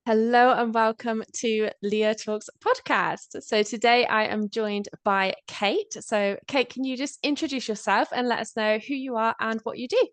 Hello and welcome to Leah Talks podcast. So today I am joined by Kate. So Kate, can you just introduce yourself and let us know who you are and what you do?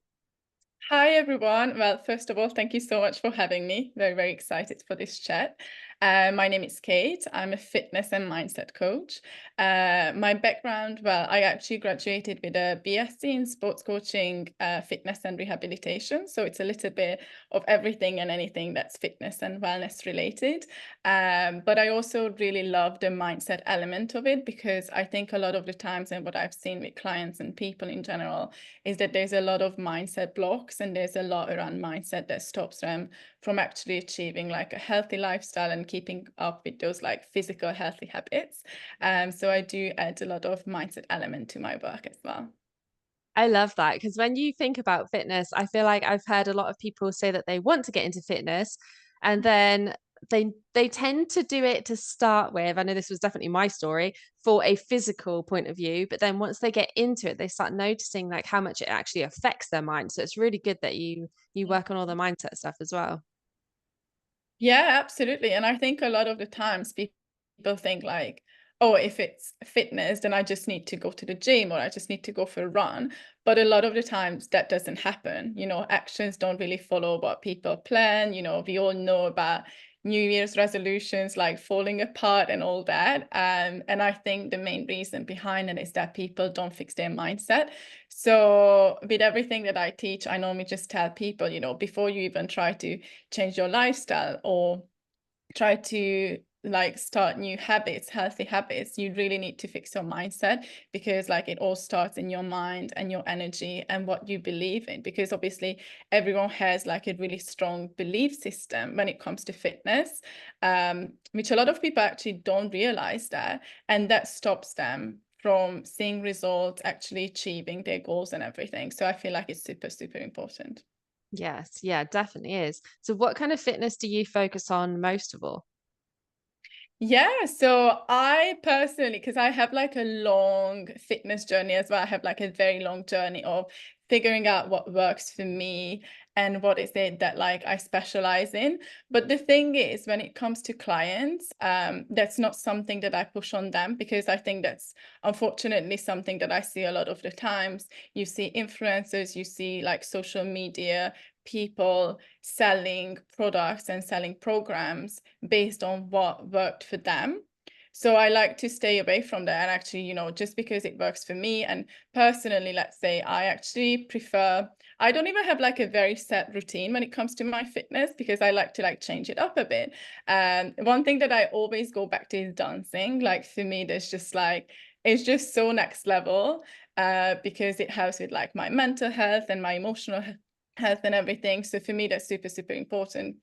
Hi, everyone. Well, first of all, thank you so much for having me. Very, very excited for this chat. My name is Kate. I'm a fitness and mindset coach. My background, well, I actually graduated with a BSc in sports coaching, fitness and rehabilitation. So it's a little bit of everything and anything that's fitness and wellness related. But I also really love the mindset element of it because I think a lot of the times, and what I've seen with clients and people in general, is that there's a lot of mindset blocks and there's a lot around mindset that stops them from actually achieving like a healthy lifestyle and keeping up with those like physical healthy habits. So I do add a lot of mindset element to my work as well. I love that because when you think about fitness, I feel like I've heard a lot of people say that they want to get into fitness and then they tend to do it to start with. I know this was definitely my story for a physical point of view, but then once they get into it, they start noticing like how much it actually affects their mind. So it's really good that you work on all the mindset stuff as well. Yeah, absolutely. And I think a lot of the times people think like, oh, if it's fitness, then I just need to go to the gym or I just need to go for a run. But a lot of the times that doesn't happen. Actions don't really follow what people plan. We all know about New Year's resolutions like falling apart and all that. And I think the main reason behind it is that people don't fix their mindset. So with everything that I teach, I normally just tell people, before you even try to change your lifestyle or try to like start new habits, healthy habits, you really need to fix your mindset because like it all starts in your mind and your energy and what you believe in, because obviously everyone has like a really strong belief system when it comes to fitness, which a lot of people actually don't realize that, and that stops them from seeing results, actually achieving their goals and everything. So I feel like it's super, super important. Yes, yeah, definitely is. So what kind of fitness do you focus on most of all? Yeah, so I personally, because I have like a long fitness journey as well, I have like a very long journey of figuring out what works for me and what is it that like I specialize in. But the thing is, when it comes to clients, that's not something that I push on them because I think that's unfortunately something that I see a lot of the times. You see influencers, you see like social media people selling products and selling programs based on what worked for them. So I like to stay away from that. And actually, just because it works for me and personally, let's say I actually prefer, I don't even have like a very set routine when it comes to my fitness because I like to like change it up a bit. And one thing that I always go back to is dancing. Like for me, there's just like, it's just so next level because it helps with like my mental health and my emotional health and everything. So for me, that's super, super important.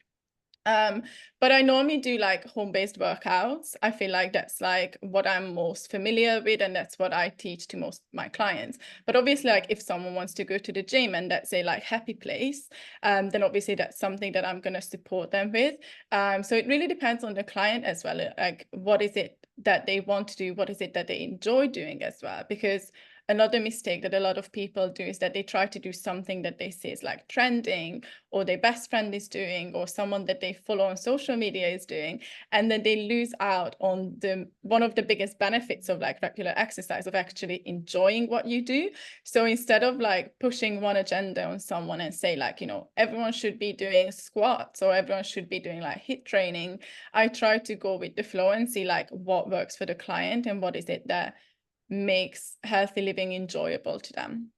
Um, but I normally do like home-based workouts. I feel like that's like what I'm most familiar with, and that's what I teach to most of my clients. But obviously, like if someone wants to go to the gym and that's a like happy place, then obviously that's something that I'm gonna support them with. So it really depends on the client as well. Like what is it that they want to do? What is it that they enjoy doing as well? Because another mistake that a lot of people do is that they try to do something that they see is like trending or their best friend is doing or someone that they follow on social media is doing, and then they lose out on the one of the biggest benefits of like regular exercise, of actually enjoying what you do. So instead of like pushing one agenda on someone and say like, everyone should be doing squats or everyone should be doing like HIIT training, I try to go with the flow and see like what works for the client and what is it that makes healthy living enjoyable to them.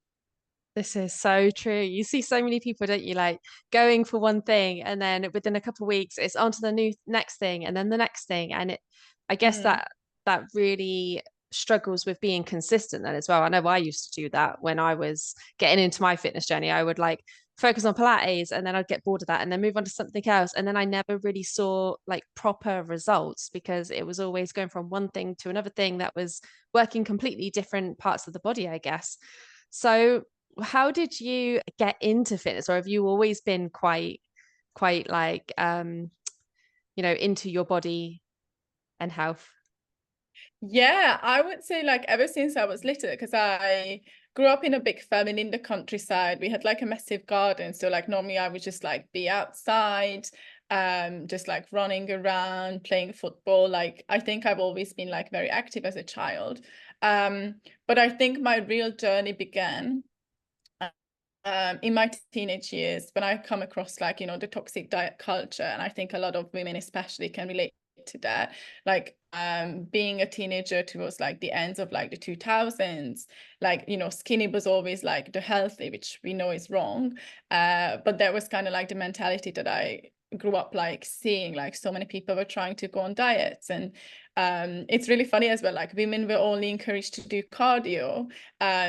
This is so true. You see so many people, don't you, like going for one thing and then within a couple of weeks it's on to the new next thing and then the next thing. And I guess Mm. that really struggles with being consistent then as well. I know I used to do that when I was getting into my fitness journey. I would like focus on Pilates and then I'd get bored of that and then move on to something else. And then I never really saw like proper results because it was always going from one thing to another thing that was working completely different parts of the body, I guess. So how did you get into fitness, or have you always been quite like into your body and health? Yeah, I would say like ever since I was little, because I grew up in a big family in the countryside. We had like a massive garden. So like normally I would just like be outside. just like running around, playing football. Like I think I've always been like very active as a child. But I think my real journey began in my teenage years when I come across like, the toxic diet culture. And I think a lot of women especially can relate to that. Like being a teenager towards like the ends of like the 2000s, like, skinny was always like the healthy, which we know is wrong. But that was kind of like the mentality that I grew up like seeing, like so many people were trying to go on diets. And it's really funny as well, like women were only encouraged to do cardio.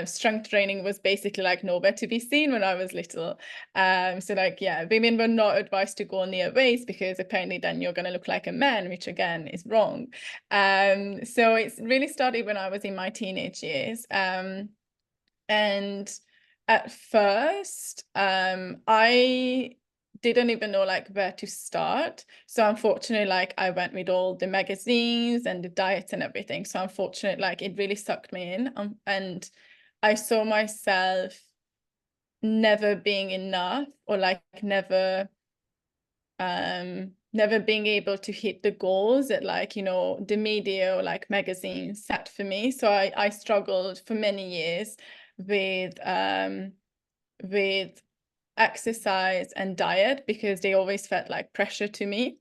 Strength training was basically like nowhere to be seen when I was little. So like, yeah, women were not advised to go near weights because apparently then you're going to look like a man, which again is wrong. So it's really started when I was in my teenage years. And at first, I didn't even know like where to start. So unfortunately, like I went with all the magazines and the diets and everything. So unfortunately, like it really sucked me in. And I saw myself never being enough, or like never being able to hit the goals that like, the media or like magazines set for me. So I struggled for many years with exercise and diet because they always felt like pressure to me.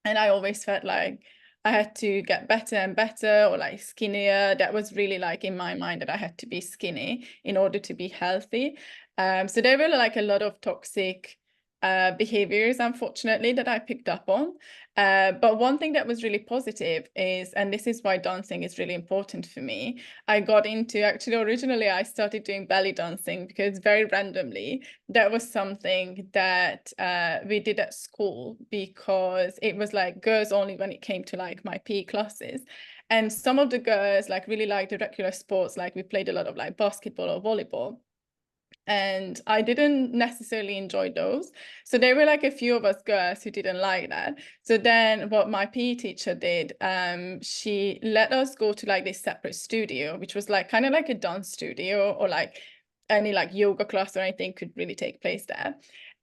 And I always felt like I had to get better and better, or like skinnier. That was really like in my mind that I had to be skinny in order to be healthy. So there were like a lot of toxic behaviors, unfortunately, that I picked up on. But one thing that was really positive is, and this is why dancing is really important for me, I got into, actually originally I started doing belly dancing because very randomly that was something that we did at school, because it was like girls only when it came to like my PE classes. And some of the girls like really liked the regular sports, like we played a lot of like basketball or volleyball. And I didn't necessarily enjoy those. So there were like a few of us girls who didn't like that. So then what my PE teacher did, she let us go to like this separate studio, which was like kind of like a dance studio, or like any like yoga class or anything could really take place there.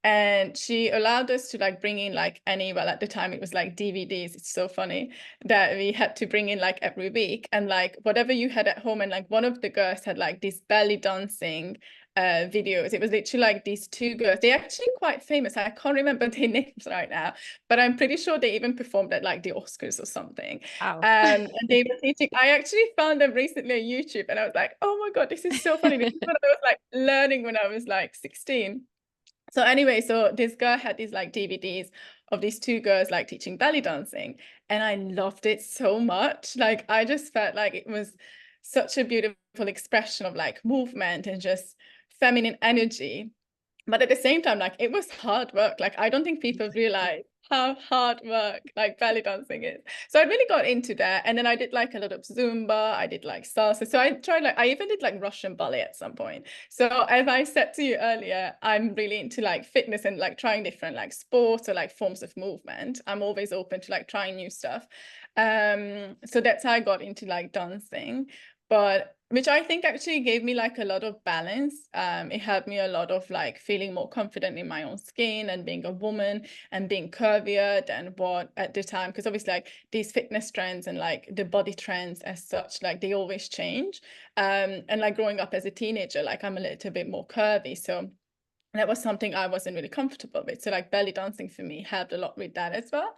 And she allowed us to like bring in like any, well, at the time it was like DVDs. It's so funny that we had to bring in like every week, and like whatever you had at home. And like one of the girls had like this belly dancing videos. It was literally like these two girls. They're actually quite famous. I can't remember their names right now, but I'm pretty sure they even performed at like the Oscars or something. Wow. And they were teaching. I actually found them recently on YouTube, and I was like, oh my God, this is so funny. This is what I was like learning when I was like 16. So anyway, so this girl had these like DVDs of these two girls like teaching belly dancing, and I loved it so much. Like I just felt like it was such a beautiful expression of like movement and just feminine energy. But at the same time, like it was hard work. Like I don't think people realize how hard work like belly dancing is. So I really got into that. And then I did like a lot of Zumba, I did like salsa. So I tried like, I even did like Russian ballet at some point. So as I said to you earlier, I'm really into like fitness and like trying different like sports or like forms of movement. I'm always open to like trying new stuff. So that's how I got into like dancing. But which I think actually gave me like a lot of balance. It helped me a lot of like feeling more confident in my own skin and being a woman and being curvier than what at the time, because obviously like these fitness trends and like the body trends as such, like they always change. And like growing up as a teenager, like I'm a little bit more curvy. So that was something I wasn't really comfortable with. So like belly dancing for me helped a lot with that as well.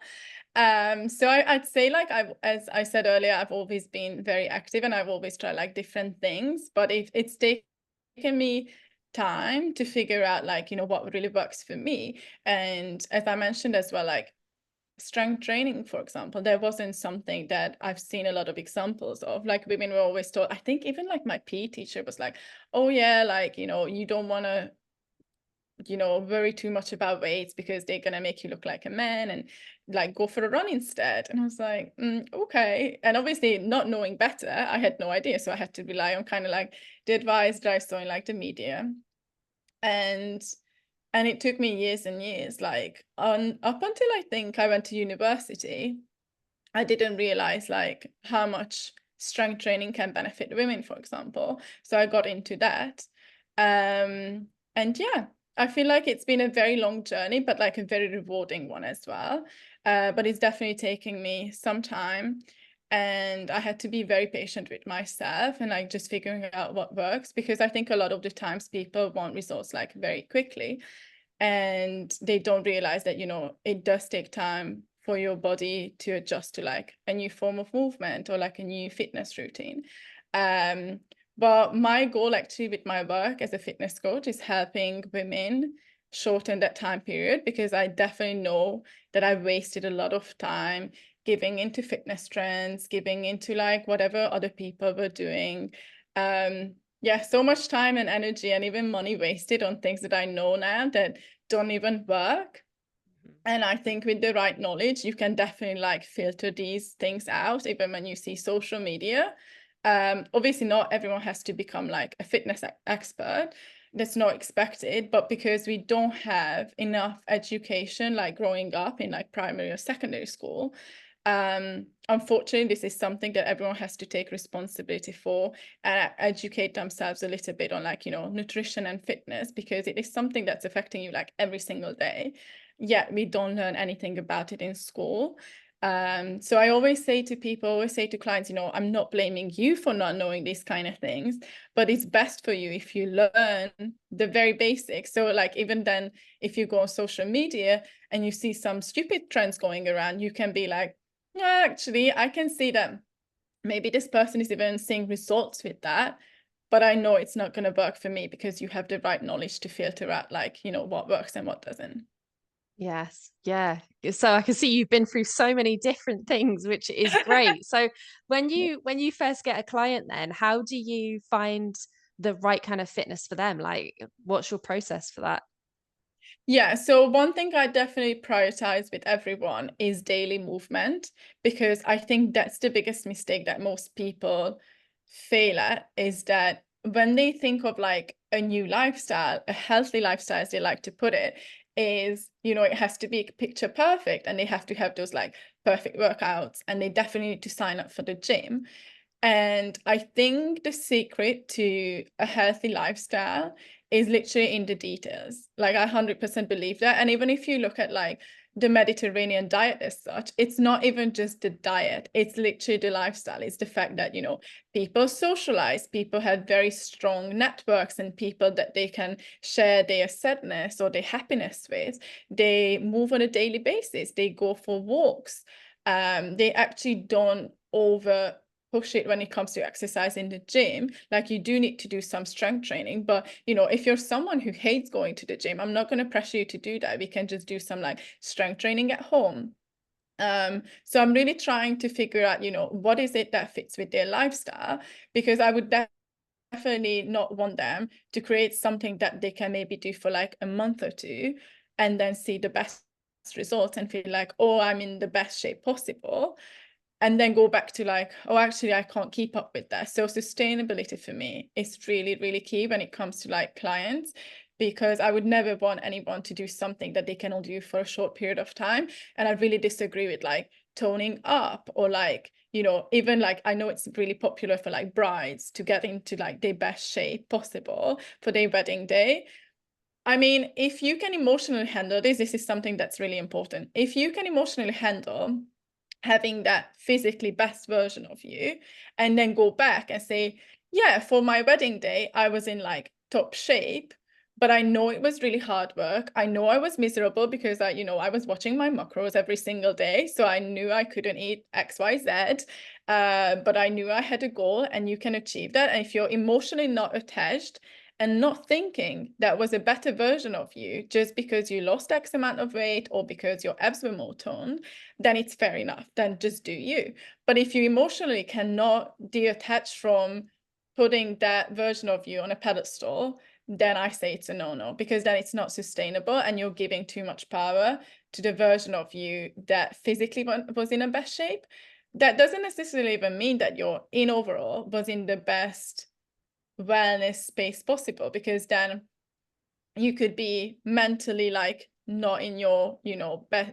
So I'd say like as I said earlier, I've always been very active and I've always tried like different things, but it's taken me time to figure out like, what really works for me. And as I mentioned as well, like strength training, for example, there wasn't something that I've seen a lot of examples of. Like women were always told, I think even like my PE teacher was like, oh yeah, like, you don't want to worry too much about weights because they're gonna make you look like a man, and like go for a run instead. And I was like, okay. And obviously not knowing better, I had no idea. So I had to rely on kind of like the advice that I saw in like the media. And it took me years and years, like on up until I think I went to university, I didn't realize like how much strength training can benefit women, for example. So I got into that. And yeah. I feel like it's been a very long journey, but like a very rewarding one as well. But it's definitely taking me some time. And I had to be very patient with myself and like just figuring out what works, because I think a lot of the times people want results like very quickly, and they don't realize that, you know, it does take time for your body to adjust to like a new form of movement or like a new fitness routine. Um, but my goal actually with my work as a fitness coach is helping women shorten that time period, because I definitely know that I wasted a lot of time giving into fitness trends, giving into like whatever other people were doing. Yeah, so much time and energy and even money wasted on things that I know now that don't even work. And I think with the right knowledge, you can definitely like filter these things out, even when you see social media. Obviously, not everyone has to become like a fitness expert. That's not expected, but because we don't have enough education, like growing up in like primary or secondary school, unfortunately, this is something that everyone has to take responsibility for and educate themselves a little bit on like, you know, nutrition and fitness, because it is something that's affecting you like every single day. Yet we don't learn anything about it in school. So I always say to people, always say to clients, you know, I'm not blaming you for not knowing these kind of things, but it's best for you if you learn the very basics. So like even then, if you go on social media and you see some stupid trends going around, you can be like, yeah, actually, I can see that maybe this person is even seeing results with that, but I know it's not going to work for me, because you have the right knowledge to filter out like, you know, what works and what doesn't. Yes, yeah. So I can see you've been through so many different things, which is great. So when you first get a client then, how do you find the right kind of fitness for them? Like what's your process for that? Yeah, so one thing I definitely prioritize with everyone is daily movement, because I think that's the biggest mistake that most people fail at, is that when they think of like a new lifestyle, a healthy lifestyle, as they like to put it, is, you know, it has to be picture perfect and they have to have those like perfect workouts and they definitely need to sign up for the gym. And I think the secret to a healthy lifestyle is literally in the details. Like I 100% believe that. And even if you look at like the Mediterranean diet as such, it's not even just the diet, it's literally the lifestyle. It's the fact that, you know, people socialize, people have very strong networks and people that they can share their sadness or their happiness with. They move on a daily basis, they go for walks. They actually don't over push it when it comes to exercise in the gym. Like you do need to do some strength training, but you know, if you're someone who hates going to the gym, I'm not going to pressure you to do that. We can just do some like strength training at home. So I'm really trying to figure out, you know, what is it that fits with their lifestyle, because I would definitely not want them to create something that they can maybe do for like a month or two and then see the best results and feel like, oh, I'm in the best shape possible, and then go back to like, oh, actually, I can't keep up with that. So sustainability for me is really, really key when it comes to like clients, because I would never want anyone to do something that they can only do for a short period of time. And I really disagree with like toning up or like, you know, even like, I know it's really popular for like brides to get into like their best shape possible for their wedding day. I mean, if you can emotionally handle this, this is something that's really important. If you can emotionally handle having that physically best version of you and then go back and say, yeah, for my wedding day I was in like top shape, but I know it was really hard work. I know I was miserable because I was watching my macros every single day, so I knew I couldn't eat XYZ, but I knew I had a goal, and you can achieve that. And if you're emotionally not attached and not thinking that was a better version of you just because you lost X amount of weight or because your abs were more toned, then it's fair enough. Then just do you. But if you emotionally cannot detach from putting that version of you on a pedestal, then I say it's a no-no, because then it's not sustainable and you're giving too much power to the version of you that physically was in a best shape. That doesn't necessarily even mean that your in overall was in the best wellness space possible, because then you could be mentally like not in your,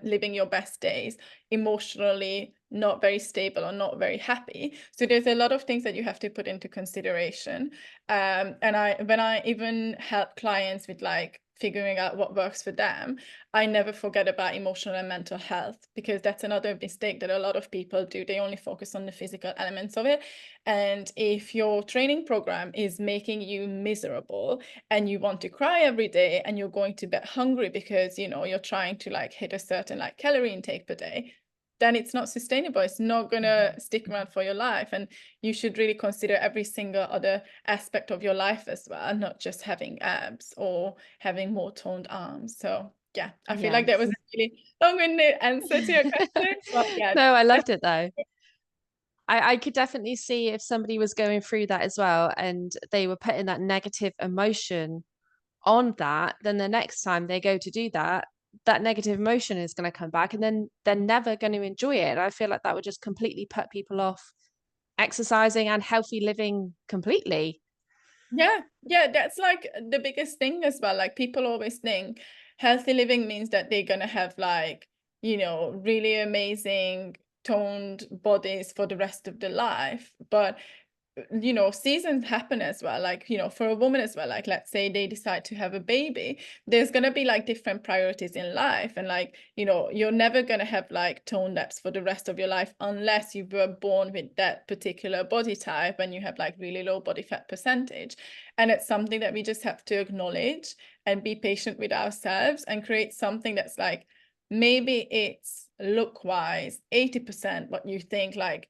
living your best days, emotionally not very stable or not very happy. So there's a lot of things that you have to put into consideration. And when I even help clients with like figuring out what works for them, I never forget about emotional and mental health, because that's another mistake that a lot of people do. They only focus on the physical elements of it. And if your training program is making you miserable and you want to cry every day and you're going to bed hungry because, you know, you're trying to like hit a certain like calorie intake per day, then it's not sustainable. It's not going to stick around for your life. And you should really consider every single other aspect of your life as well, not just having abs or having more toned arms. So yeah, I feel like that was Yes. a really long-winded answer to your question. But yeah, No, I loved it though. I could definitely see if somebody was going through that as well and they were putting that negative emotion on that, then the next time they go to do that, that negative emotion is going to come back and then they're never going to enjoy it. And I feel like that would just completely put people off exercising and healthy living completely. yeah, yeah, that's like the biggest thing as well. Like people always think healthy living means that they're gonna have like, you know, really amazing toned bodies for the rest of their life. But you know, seasons happen as well. Like, you know, for a woman as well, like let's say they decide to have a baby, there's going to be like different priorities in life. And like, you know, you're never going to have like tone depths for the rest of your life unless you were born with that particular body type and you have like really low body fat percentage. And it's something that we just have to acknowledge and be patient with ourselves and create something that's like, maybe it's look wise 80% what you think like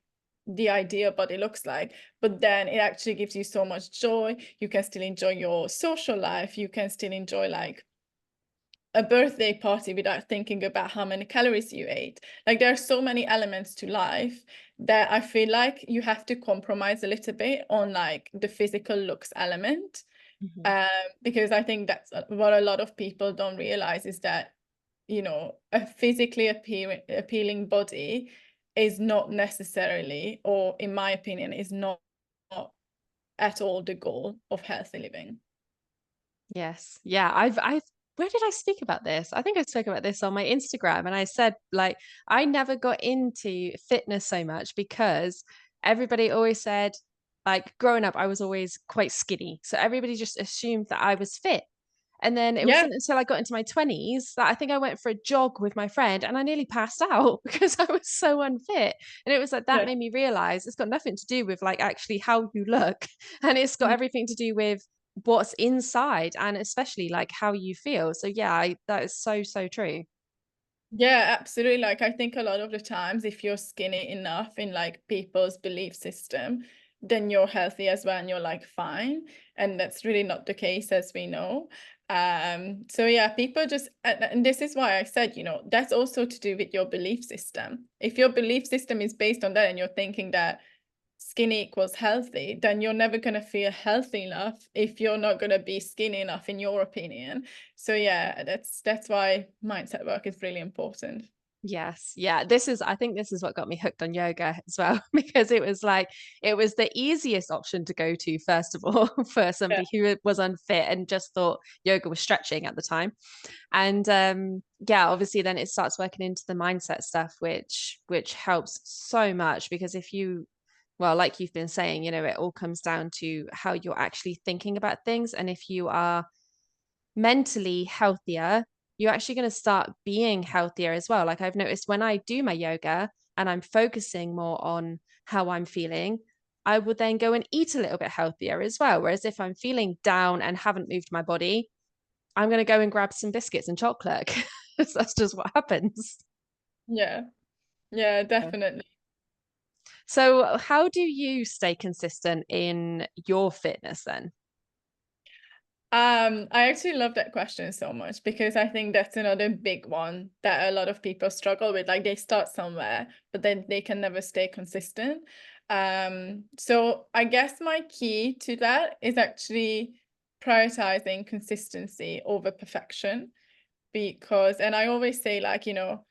the ideal body looks like, but then it actually gives you so much joy. You can still enjoy your social life. You can still enjoy like a birthday party without thinking about how many calories you ate. Like there are so many elements to life that I feel like you have to compromise a little bit on like the physical looks element. Mhm. Because I think that's what a lot of people don't realize is that, you know, a physically appealing body is not necessarily, or in my opinion, is not at all the goal of healthy living. Yes. Yeah. Where did I speak about this? I think I spoke about this on my Instagram and I said, like, I never got into fitness so much because everybody always said, like, growing up, I was always quite skinny. So everybody just assumed that I was fit. And then it Yeah, wasn't until I got into my 20s that I think I went for a jog with my friend and I nearly passed out because I was so unfit. And it was like that yeah. made me realize it's got nothing to do with like actually how you look. And it's got everything to do with what's inside and especially like how you feel. So yeah, that is so, so true. Yeah, absolutely. Like I think a lot of the times if you're skinny enough in like people's belief system, then you're healthy as well and you're like fine. And that's really not the case as we know. So yeah, people just and this is why I said, you know, that's also to do with your belief system. If your belief system is based on that and you're thinking that skinny equals healthy, then you're never going to feel healthy enough if you're not going to be skinny enough in your opinion. So yeah, that's why mindset work is really important. Yes. Yeah. I think this is what got me hooked on yoga as well, because it was like, it was the easiest option to go to, first of all, for Yeah. somebody who was unfit and just thought yoga was stretching at the time. And yeah, obviously then it starts working into the mindset stuff, which helps so much because if you, well, like you've been saying, you know, it all comes down to how you're actually thinking about things. And if you are mentally healthier, you're actually going to start being healthier as well. Like I've noticed when I do my yoga and I'm focusing more on how I'm feeling, I would then go and eat a little bit healthier as well. Whereas if I'm feeling down and haven't moved my body, I'm going to go and grab some biscuits and chocolate. That's just what happens. Yeah. Yeah, definitely. So, how do you stay consistent in your fitness then? I actually love that question so much because I think that's another big one that a lot of people struggle with. Like they start somewhere, but then they can never stay consistent. So I guess my key to that is actually prioritizing consistency over perfection because, and I always say like, you know,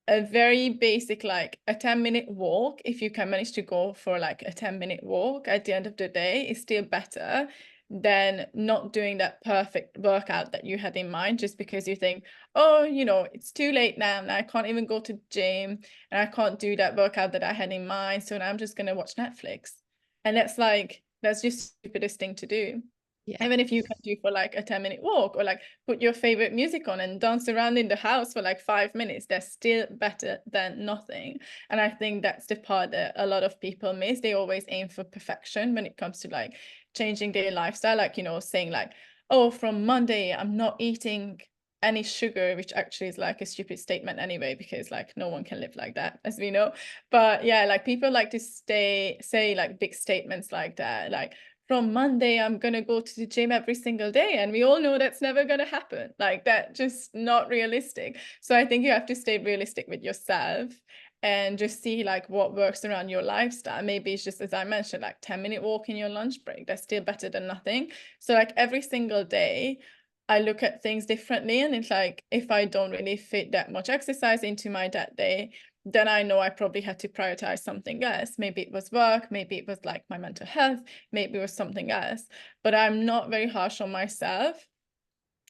a very basic like a 10-minute walk, if you can manage to go for like a 10-minute walk at the end of the day, is still better than not doing that perfect workout that you had in mind just because you think, oh, you know, it's too late now and I can't even go to the gym and I can't do that workout that I had in mind, so now I'm just going to watch Netflix. And that's like, that's just the stupidest thing to do. Yeah. Even if you can do for like a 10-minute walk, or like put your favorite music on and dance around in the house for like 5 minutes, that's still better than nothing. And I think that's the part that a lot of people miss. They always aim for perfection when it comes to like changing their lifestyle, like, you know, saying like, oh, from Monday I'm not eating any sugar, which actually is like a stupid statement anyway, because like no one can live like that, as we know. But yeah, like people like to say like big statements like that, like, from Monday, I'm going to go to the gym every single day. And we all know that's never going to happen. Like, that just not realistic. So I think you have to stay realistic with yourself and just see like what works around your lifestyle. Maybe it's just, as I mentioned, like 10-minute walk in your lunch break. That's still better than nothing. So like every single day, I look at things differently. And it's like, if I don't really fit that much exercise into my that day, then I know I probably had to prioritize something else. Maybe it was work, maybe it was like my mental health, maybe it was something else. But I'm not very harsh on myself.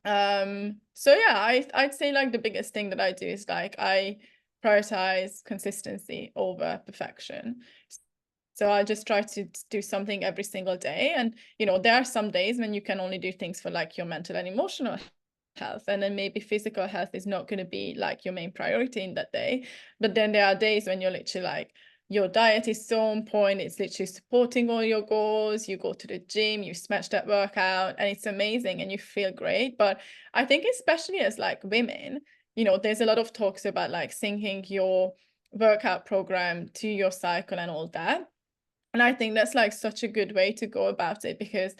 So yeah, I'd say like the biggest thing that I do is like I prioritize consistency over perfection. So I just try to do something every single day. And, you know, there are some days when you can only do things for like your mental and emotional health. And then maybe physical health is not going to be like your main priority in that day. But then there are days when you're literally like, your diet is so on point, it's literally supporting all your goals. You go to the gym, you smash that workout, and it's amazing and you feel great. But I think especially as like women, you know, there's a lot of talks about like syncing your workout program to your cycle and all that. And I think that's like such a good way to go about it, because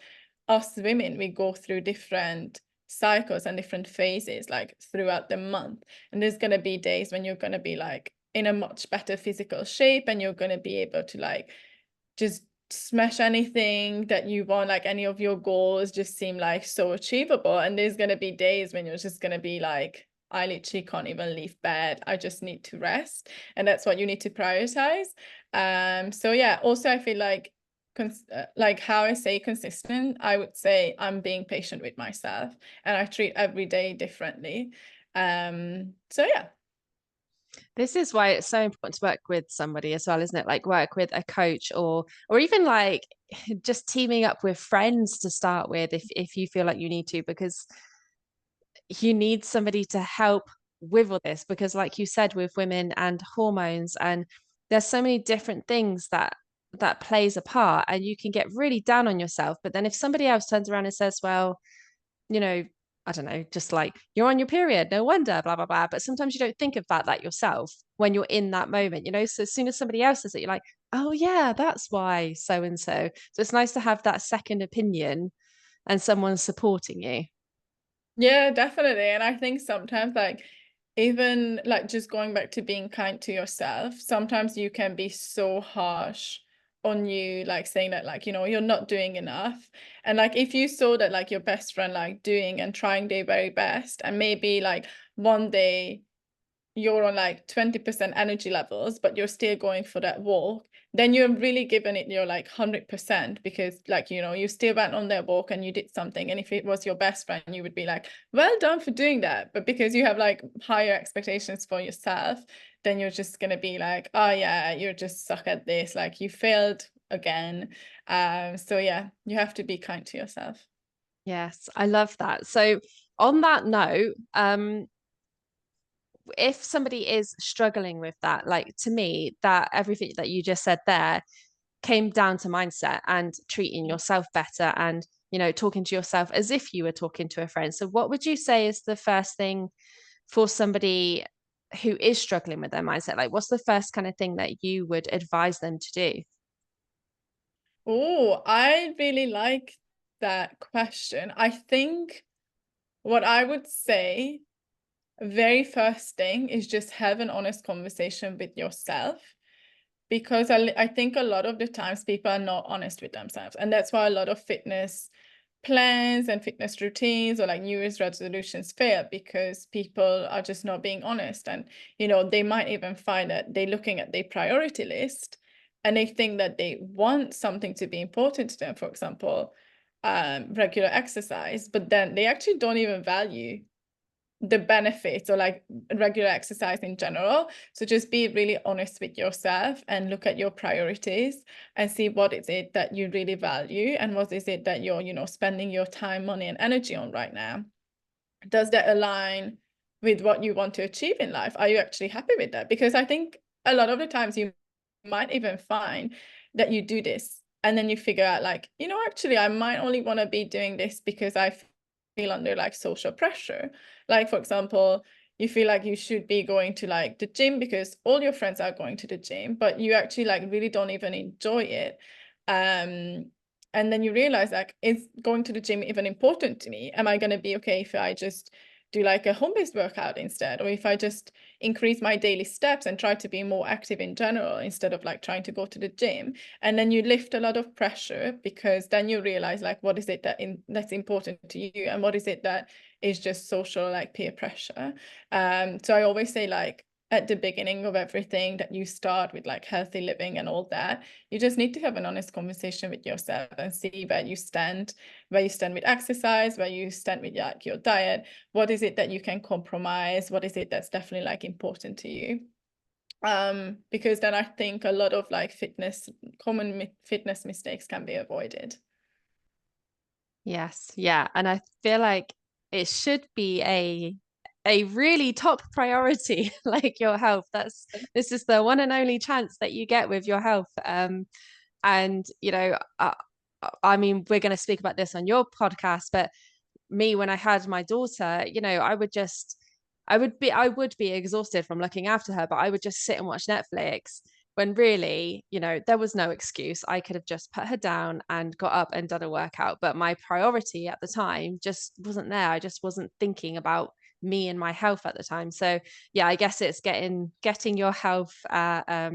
us women, we go through different cycles and different phases like throughout the month. And there's going to be days when you're going to be like in a much better physical shape, and you're going to be able to like just smash anything that you want, like any of your goals just seem like so achievable. And there's going to be days when you're just going to be like, I literally can't even leave bed, I just need to rest. And that's what you need to prioritize. So yeah, also I feel like like how I say consistent, I would say I'm being patient with myself, and I treat every day differently. So yeah. This is why it's so important to work with somebody as well, isn't it? Like work with a coach, or even like just teaming up with friends to start with if you feel like you need to, because you need somebody to help with all this, because like you said, with women and hormones, and there's so many different things that plays a part, and you can get really down on yourself. But then if somebody else turns around and says, well, you know, I don't know, just like, you're on your period, no wonder, blah, blah, blah. But sometimes you don't think about that yourself when you're in that moment, you know? So as soon as somebody else says it, you're like, oh, yeah, that's why so and so. So it's nice to have that second opinion and someone supporting you. Yeah, definitely. And I think sometimes like even like just going back to being kind to yourself, sometimes you can be so harsh on you, like saying that like, you know, you're not doing enough. And like if you saw that like your best friend like doing and trying their very best, and maybe like one day you're on like 20% energy levels, but you're still going for that walk, then you're really giving it your like 100%, because like, you know, you still went on that walk and you did something. And if it was your best friend, you would be like, well done for doing that. But because you have like higher expectations for yourself, then you're just going to be like, oh yeah, you're just suck at this. Like you failed again. So yeah, you have to be kind to yourself. Yes, I love that. So on that note, if somebody is struggling with that, like to me, that everything that you just said there came down to mindset and treating yourself better, and talking to yourself as if you were talking to a friend. So what would you say is the first thing for somebody who is struggling with their mindset? Like what's the first kind of thing that you would advise them to do? Oh, I really like that question. I think what I would say, very first thing, is just have an honest conversation with yourself, because I think a lot of the times people are not honest with themselves. And that's why a lot of fitness plans and fitness routines or like New Year's resolutions fail, because people are just not being honest. And, you know, they might even find that they're looking at their priority list and they think that they want something to be important to them, for example, regular exercise, but then they actually don't even value the benefits or like regular exercise in general. So just be really honest with yourself and look at your priorities and see what is it that you really value and what is it that you're, you know, spending your time, money, and energy on right now. Does that align with what you want to achieve in life? Are you actually happy with that? Because I think a lot of the times you might even find that you do this and then you figure out like, you know, actually I might only want to be doing this because I feel under like social pressure. Like, for example, you feel like you should be going to like the gym because all your friends are going to the gym, but you actually like really don't even enjoy it. And then you realize like, is going to the gym even important to me? Am I going to be okay if I just do like a home-based workout instead, or if I just increase my daily steps and try to be more active in general instead of like trying to go to the gym? And then you lift a lot of pressure because then you realize like, what is it that's important to you, and what is it that is just social like peer pressure. So I always say like, at the beginning of everything that you start with like healthy living and all that, you just need to have an honest conversation with yourself and see where you stand with exercise, where you stand with like your diet. What is it that you can compromise? What is it that's definitely like important to you? Because then I think a lot of like common fitness mistakes can be avoided. Yes, yeah. And I feel like it should be a really top priority, like your health. This is the one and only chance that you get with your health. And you know, I mean, we're going to speak about this on your podcast, but me, when I had my daughter, you know, I would be exhausted from looking after her, but I would just sit and watch Netflix when really, you know, there was no excuse. I could have just put her down and got up and done a workout, but my priority at the time just wasn't there. I just wasn't thinking about me and my health at the time. So yeah, I guess it's getting your health a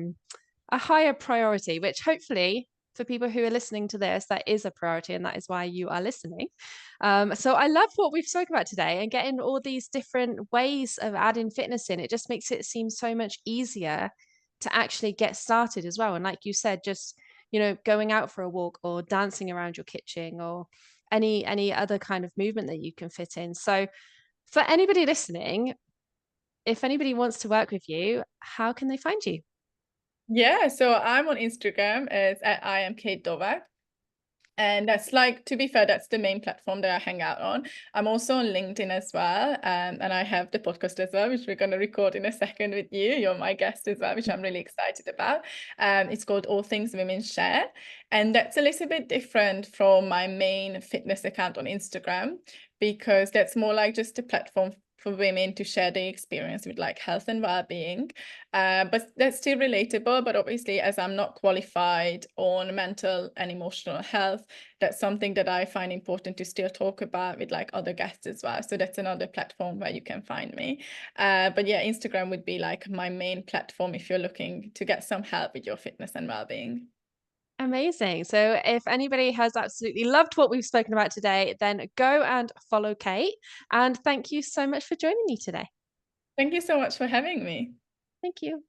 higher priority, which hopefully for people who are listening to this, that is a priority, and that is why you are listening. So I love what we've spoken about today and getting all these different ways of adding fitness in. It just makes it seem so much easier to actually get started as well. And like you said, just you know, going out for a walk or dancing around your kitchen or any other kind of movement that you can fit in. So for anybody listening, if anybody wants to work with you, how can they find you? Yeah, so I'm on Instagram. It's at I am Kate Dovak. And that's like, to be fair, that's the main platform that I hang out on. I'm also on LinkedIn as well. And I have the podcast as well, which we're going to record in a second with you. You're my guest as well, which I'm really excited about. It's called All Things Women Share. And that's a little bit different from my main fitness account on Instagram, because that's more like just a platform for women to share their experience with like health and well-being. But that's still relatable. But obviously, as I'm not qualified on mental and emotional health, that's something that I find important to still talk about with like other guests as well. So that's another platform where you can find me. But yeah, Instagram would be like my main platform if you're looking to get some help with your fitness and well-being. Amazing. So if anybody has absolutely loved what we've spoken about today, then go and follow Kate. And thank you so much for joining me today. Thank you so much for having me. Thank you.